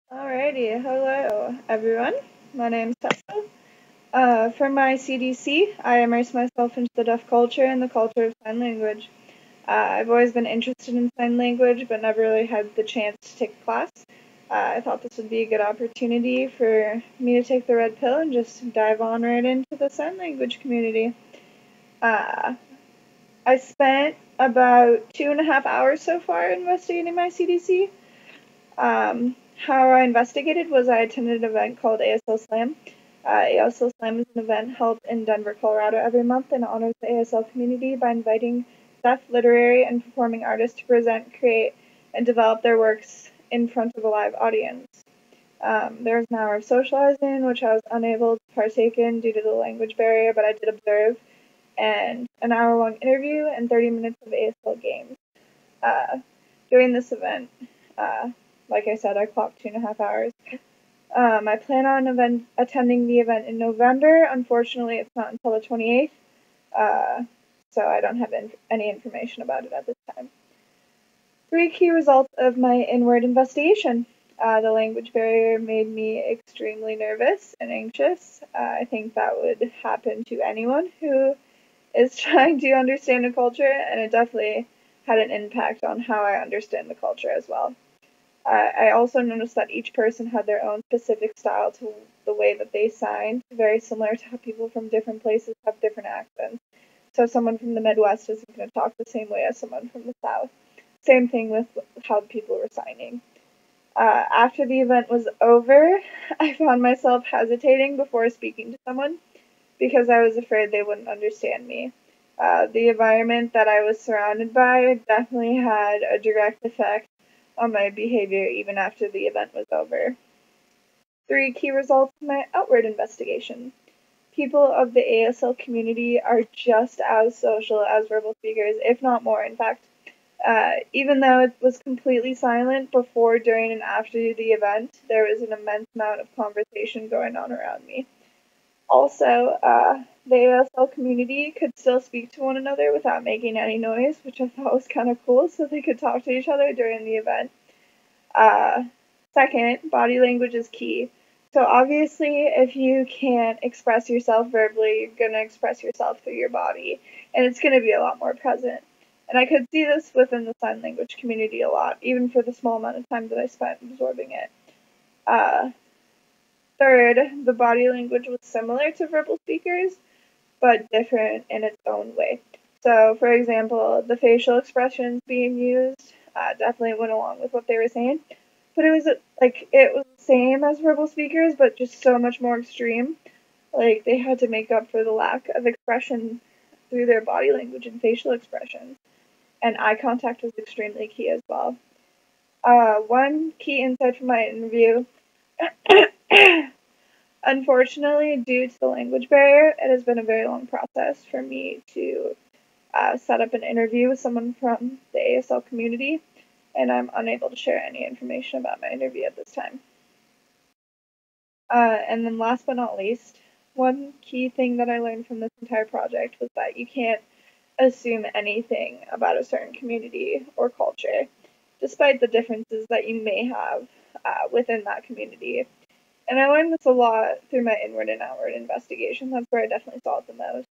Alrighty, hello everyone. My name's Tessa. For my CDC, I immerse myself into the deaf culture and the culture of sign language. I've always been interested in sign language, but never really had the chance to take a class. I thought this would be a good opportunity for me to take the red pill and just dive on right into the sign language community. Uh, I spent about 2.5 hours so far investigating my CDC. How I investigated was I attended an event called ASL Slam. ASL Slam is an event held in Denver, Colorado every month and honors the ASL community by inviting deaf, literary, and performing artists to present, create, and develop their works in front of a live audience. There was an hour of socializing, which I was unable to partake in due to the language barrier, but I did observe, and an hour-long interview and 30 minutes of ASL games. Uh, During this event, uh, like I said, I clocked 2.5 hours. I plan on attending the event in November. Unfortunately, it's not until the 28th, so I don't have any information about it at this time. 3 key results of my inward investigation. The language barrier made me extremely nervous and anxious. I think that would happen to anyone who is trying to understand a culture, and it definitely had an impact on how I understand the culture as well. I also noticed that each person had their own specific style to the way that they signed, very similar to how people from different places have different accents. So someone from the Midwest isn't going to talk the same way as someone from the South. Same thing with how people were signing. After the event was over, I found myself hesitating before speaking to someone because I was afraid they wouldn't understand me. The environment that I was surrounded by definitely had a direct effect on my behavior even after the event was over. 3 key results of my outward investigation. People of the ASL community are just as social as verbal speakers, if not more, in fact. Even though it was completely silent before, during, and after the event, there was an immense amount of conversation going on around me. Also, the ASL community could still speak to one another without making any noise, which I thought was kind of cool, so they could talk to each other during the event. Uh, Second, body language is key. So obviously, if you can't express yourself verbally, you're going to express yourself through your body, and it's going to be a lot more present. And I could see this within the sign language community a lot, even for the small amount of time that I spent absorbing it. Uh, Third, the body language was similar to verbal speakers, but different in its own way. So, for example, the facial expressions being used definitely went along with what they were saying, but it was the same as verbal speakers, but just so much more extreme. Like they had to make up for the lack of expression through their body language and facial expressions, and eye contact was extremely key as well. One key insight from my interview. Unfortunately, due to the language barrier, it has been a very long process for me to set up an interview with someone from the ASL community, and I'm unable to share any information about my interview at this time. And then last but not least, one key thing that I learned from this entire project was that you can't assume anything about a certain community or culture, despite the differences that you may have within that community. And I learned this a lot through my inward and outward investigation. That's where I definitely saw it the most.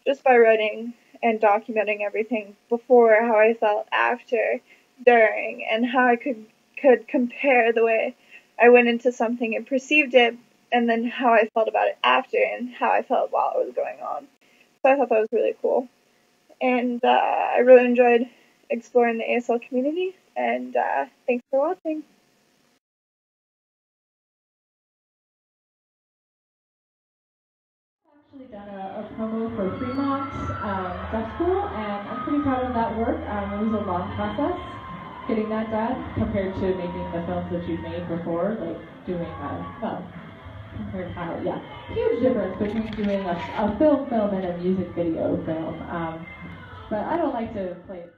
Just by writing and documenting everything before, how I felt after, during, and how I could compare the way I went into something and perceived it, and then how I felt about it after, and how I felt while it was going on. So I thought that was really cool. And I really enjoyed exploring the ASL community, and thanks for watching. Actually done a promo for Fremont Deaf School, and I'm pretty proud of that work. It was a long process getting that done compared to making the films that you've made before, like doing compared how, yeah, huge difference between doing a film and a music video film. But I don't like to play it.